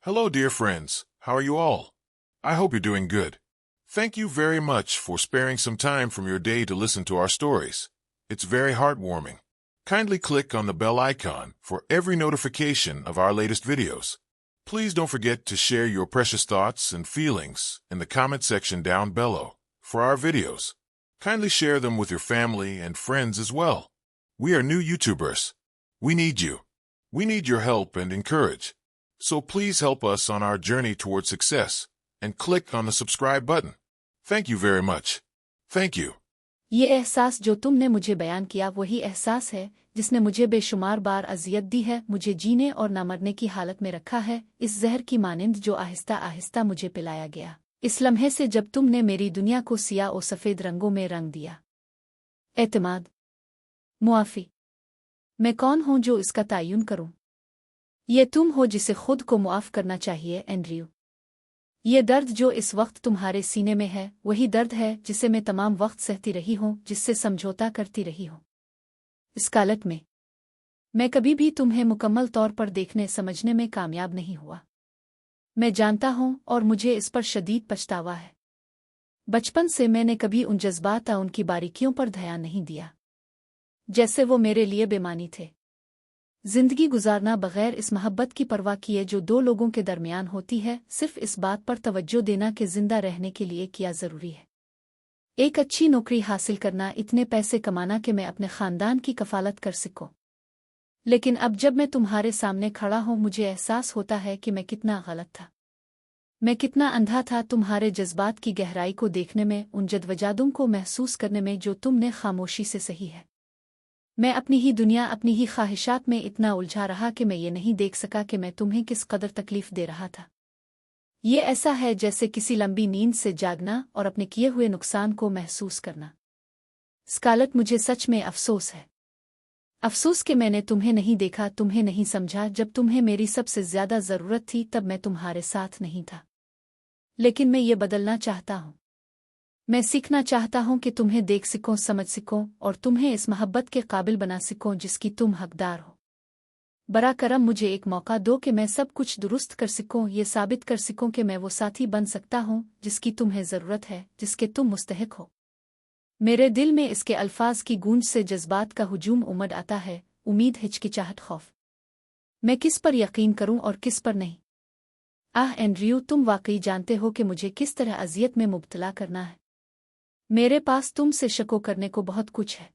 Hello, dear friends. How are you all? I hope you're doing good. Thank you very much for sparing some time from your day to listen to our stories. It's very heartwarming. Kindly click on the bell icon for every notification of our latest videos. Please don't forget to share your precious thoughts and feelings in the comment section down below for our videos. Kindly share them with your family and friends as well. We are new YouTubers. We need you. We need your help and encourage. So please help us on our journey towards success and click on the subscribe button. Thank you very much. Thank you. ये एहसास जो तुमने मुझे बयान किया वही एहसास है जिसने मुझे बेशुमार बार अजियत दी है, मुझे जीने और न मरने की हालत में रखा है, इस जहर की मानिंद जो आहिस्ता आहिस्ता मुझे पिलाया गया, इस लम्हे से जब तुमने मेरी दुनिया को सियाह और सफ़ेद रंगों में रंग दिया। एतमाद, मुआफ़ी। मैं कौन हूँ जो इसका तयन करूँ? ये तुम हो जिसे खुद को मुआफ़ करना चाहिए, एंड्रयू। ये दर्द जो इस वक्त तुम्हारे सीने में है वही दर्द है जिसे मैं तमाम वक्त सहती रही हूँ, जिससे समझौता करती रही हूँ। स्कारलेट में मैं कभी भी तुम्हें मुकम्मल तौर पर देखने समझने में कामयाब नहीं हुआ। मैं जानता हूँ और मुझे इस पर शदीद पछतावा है। बचपन से मैंने कभी उन जज्बात या उनकी बारीकियों पर ध्यान नहीं दिया जैसे वो मेरे लिए बेमानी थे। जिंदगी गुजारना बगैर इस मोहब्बत की परवाह किए जो दो लोगों के दरमियान होती है, सिर्फ इस बात पर तवज्जो देना कि जिंदा रहने के लिए क्या ज़रूरी है। एक अच्छी नौकरी हासिल करना, इतने पैसे कमाना कि मैं अपने ख़ानदान की कफ़ालत कर सकूं। लेकिन अब जब मैं तुम्हारे सामने खड़ा हूं, मुझे एहसास होता है कि मैं कितना गलत था। मैं कितना अंधा था तुम्हारे जज्बात की गहराई को देखने में, उन जद्वजादों को महसूस करने में जो तुमने खामोशी से सही है। मैं अपनी ही दुनिया, अपनी ही ख्वाहिशात में इतना उलझा रहा कि मैं ये नहीं देख सका कि मैं तुम्हें किस कदर तकलीफ दे रहा था। ये ऐसा है जैसे किसी लंबी नींद से जागना और अपने किए हुए नुकसान को महसूस करना। स्कारलेट, मुझे सच में अफसोस है। अफसोस कि मैंने तुम्हें नहीं देखा, तुम्हें नहीं समझा। जब तुम्हें मेरी सबसे ज्यादा जरूरत थी तब मैं तुम्हारे साथ नहीं था। लेकिन मैं ये बदलना चाहता हूँ। मैं सीखना चाहता हूँ कि तुम्हें देख सकूं, समझ सकूं और तुम्हें इस मोहब्बत के काबिल बना सकूं जिसकी तुम हकदार हो। बरा करम मुझे एक मौका दो कि मैं सब कुछ दुरुस्त कर सकूं, ये साबित कर सकूं कि मैं वो साथी बन सकता हूँ जिसकी तुम्हें ज़रूरत है, जिसके तुम मुस्तहिक हो। मेरे दिल में इसके अल्फाज की गूंज से जज्बात का हुजूम उमड़ आता है, उम्मीद, हिचकिचाहट, खौफ। मैं किस पर यकीन करूं और किस पर नहीं? आह एंड्रयू, तुम वाकई जानते हो कि मुझे किस तरह अजियत में मुब्तला करना है। मेरे पास तुमसे शको करने को बहुत कुछ है।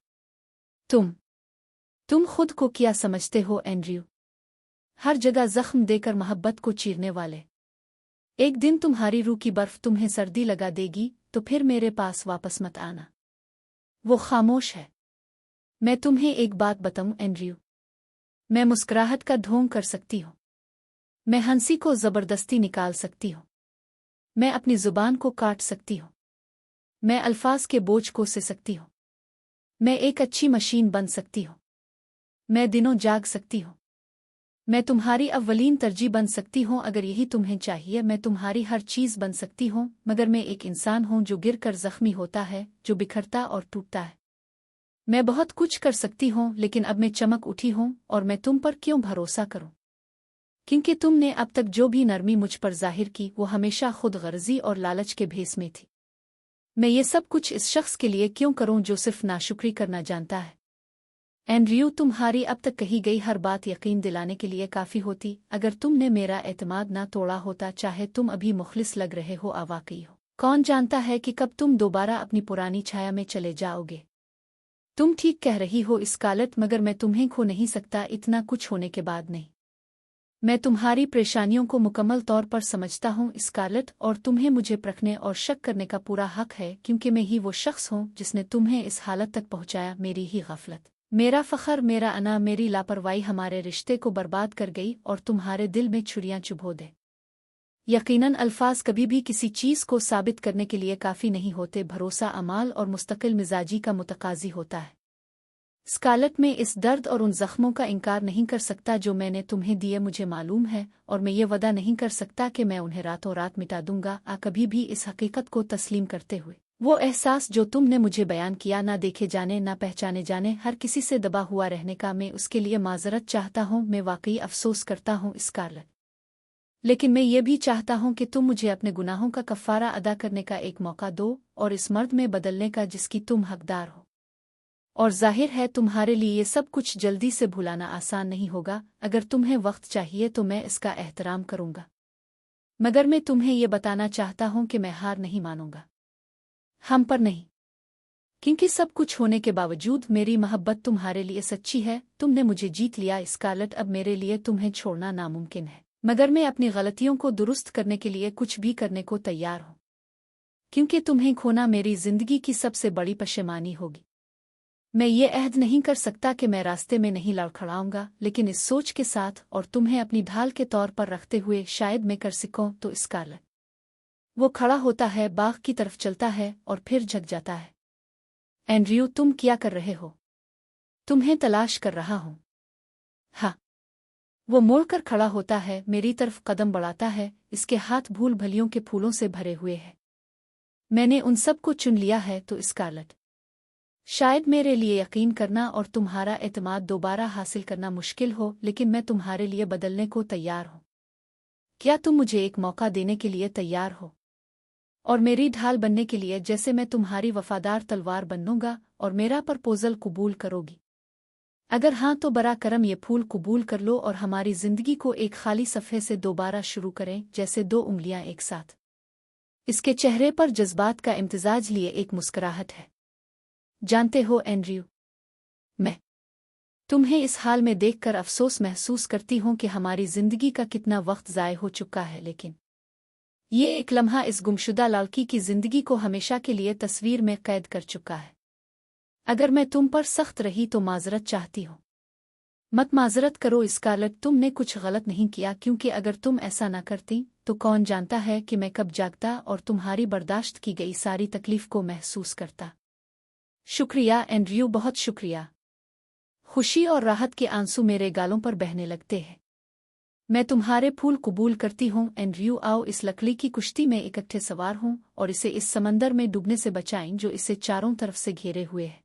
तुम खुद को क्या समझते हो एंड्रयू? हर जगह जख्म देकर मोहब्बत को चीरने वाले। एक दिन तुम्हारी रूह की बर्फ तुम्हें सर्दी लगा देगी तो फिर मेरे पास वापस मत आना। वो खामोश है। मैं तुम्हें एक बात बताऊं एंड्रयू, मैं मुस्कुराहट का ढोंग कर सकती हूँ। मैं हंसी को जबरदस्ती निकाल सकती हूँ। मैं अपनी जुबान को काट सकती हूँ। मैं अल्फाज के बोझ को से सकती हूँ। मैं एक अच्छी मशीन बन सकती हूँ। मैं दिनों जाग सकती हूँ। मैं तुम्हारी अव्वलीन तरजीह बन सकती हूँ अगर यही तुम्हें चाहिए। मैं तुम्हारी हर चीज़ बन सकती हूँ, मगर मैं एक इंसान हूँ जो गिर कर जख्मी होता है, जो बिखरता और टूटता है। मैं बहुत कुछ कर सकती हूँ, लेकिन अब मैं चमक उठी हूँ और मैं तुम पर क्यों भरोसा करूँ? क्योंकि तुमने अब तक जो भी नरमी मुझ पर जाहिर की वो हमेशा खुद गर्जी और लालच के भेस में थी। मैं ये सब कुछ इस शख्स के लिए क्यों करूं जो सिर्फ नाशुक्री करना जानता है? एंड्रयू, तुम्हारी अब तक कही गई हर बात यकीन दिलाने के लिए काफ़ी होती अगर तुमने मेरा एतमाद ना तोड़ा होता। चाहे तुम अभी मुखलिस लग रहे हो, वाकई हो, कौन जानता है कि कब तुम दोबारा अपनी पुरानी छाया में चले जाओगे। तुम ठीक कह रही हो स्कारलेट, मगर मैं तुम्हें खो नहीं सकता, इतना कुछ होने के बाद नहीं। मैं तुम्हारी परेशानियों को मुकम्मल तौर पर समझता हूँ स्कारलेट, और तुम्हें मुझे परखने और शक करने का पूरा हक है, क्योंकि मैं ही वो शख्स हूँ जिसने तुम्हें इस हालत तक पहुँचाया। मेरी ही गफलत, मेरा फ़ख्र, मेरा अना, मेरी लापरवाही हमारे रिश्ते को बर्बाद कर गई और तुम्हारे दिल में छुरियाँ चुभो दे। यकीनन अल्फाज कभी भी किसी चीज़ को साबित करने के लिए काफ़ी नहीं होते। भरोसा, अमाल और मुस्तकिल मिजाजी का मुतकाज़ी होता है। स्कारलेट, में इस दर्द और उन जख्मों का इनकार नहीं कर सकता जो मैंने तुम्हें दिए, मुझे मालूम है, और मैं ये वदा नहीं कर सकता कि मैं उन्हें रातों रात मिटा दूंगा। कभी भी इस हकीकत को तस्लीम करते हुए वो एहसास जो तुमने मुझे बयान किया, ना देखे जाने, ना पहचाने जाने, हर किसी से दबा हुआ रहने का, मैं उसके लिए माजरत चाहता हूँ। मैं वाकई अफसोस करता हूँ स्कारलेट। लेकिन मैं ये भी चाहता हूं कि तुम मुझे अपने गुनाहों का कफ़ारा अदा करने का एक मौका दो और इस मर्द में बदलने का जिसकी तुम हकदार हो। और जाहिर है तुम्हारे लिए ये सब कुछ जल्दी से भुलाना आसान नहीं होगा। अगर तुम्हें वक्त चाहिए तो मैं इसका एहतराम करूंगा, मगर मैं तुम्हें ये बताना चाहता हूं कि मैं हार नहीं मानूंगा, हम पर नहीं। क्योंकि सब कुछ होने के बावजूद मेरी मोहब्बत तुम्हारे लिए सच्ची है। तुमने मुझे जीत लिया स्कारलेट, अब मेरे लिए तुम्हें छोड़ना नामुमकिन है, मगर मैं अपनी गलतियों को दुरुस्त करने के लिए कुछ भी करने को तैयार हूं, क्योंकि तुम्हें खोना मेरी जिंदगी की सबसे बड़ी पशेमानी होगी। मैं ये अहद नहीं कर सकता कि मैं रास्ते में नहीं लड़खड़ाऊंगा, लेकिन इस सोच के साथ और तुम्हें अपनी ढाल के तौर पर रखते हुए शायद मैं कर सकूं तो स्कारलेट। वो खड़ा होता है, बाग की तरफ चलता है और फिर झक जाता है। एंड्रयू, तुम क्या कर रहे हो? तुम्हें तलाश कर रहा हूं। हाँ। वो मुड़कर खड़ा होता है, मेरी तरफ कदम बढ़ाता है, इसके हाथ भूल भलियों के फूलों से भरे हुए हैं। मैंने उन सब को चुन लिया है तो स्कारलेट, शायद मेरे लिए यकीन करना और तुम्हारा एतमाद दोबारा हासिल करना मुश्किल हो, लेकिन मैं तुम्हारे लिए बदलने को तैयार हूं। क्या तुम मुझे एक मौका देने के लिए तैयार हो और मेरी ढाल बनने के लिए, जैसे मैं तुम्हारी वफादार तलवार बनूंगा और मेरा प्रपोजल कबूल करोगी? अगर हाँ तो बरा करम ये फूल कबूल कर लो और हमारी जिंदगी को एक खाली सफ़े से दोबारा शुरू करें, जैसे दो उंगलियां एक साथ। इसके चेहरे पर जज्बात का इम्तिजाज लिए एक मुस्कुराहट है। जानते हो एंड्रयू, मैं तुम्हें इस हाल में देखकर अफसोस महसूस करती हूं कि हमारी जिंदगी का कितना वक्त ज़ाय हो चुका है, लेकिन ये एक लम्हा इस गुमशुदा लड़की की जिंदगी को हमेशा के लिए तस्वीर में कैद कर चुका है। अगर मैं तुम पर सख्त रही तो माजरत चाहती हूँ। मत माजरत करो स्कारलेट, तुमने कुछ गलत नहीं किया, क्योंकि अगर तुम ऐसा न करती तो कौन जानता है कि मैं कब जागता और तुम्हारी बर्दाश्त की गई सारी तकलीफ को महसूस करता। शुक्रिया एंड्रयू, बहुत शुक्रिया। खुशी और राहत के आंसू मेरे गालों पर बहने लगते हैं। मैं तुम्हारे फूल कबूल करती हूँ एंड्रयू, आओ इस लकड़ी की कुश्ती में इकट्ठे सवार हों और इसे इस समंदर में डूबने से बचाएं जो इसे चारों तरफ से घेरे हुए है।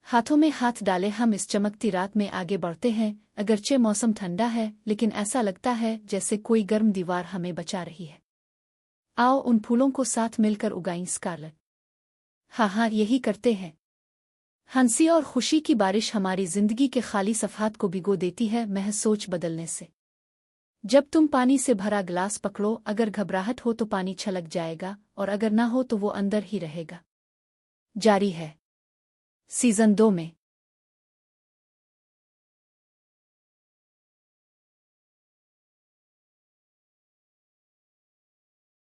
हाथों में हाथ डाले हम इस चमकती रात में आगे बढ़ते हैं। अगरचे मौसम ठंडा है, लेकिन ऐसा लगता है जैसे कोई गर्म दीवार हमें बचा रही है। आओ उन फूलों को साथ मिलकर उगाएं स्कारलेट। हाँ, यही करते हैं। हंसी और खुशी की बारिश हमारी जिंदगी के खाली सफ़हात को भिगो देती है महज सोच बदलने से। जब तुम पानी से भरा गिलास पकड़ो, अगर घबराहट हो तो पानी छलक जाएगा और अगर ना हो तो वो अंदर ही रहेगा। जारी है। सीज़न 2 में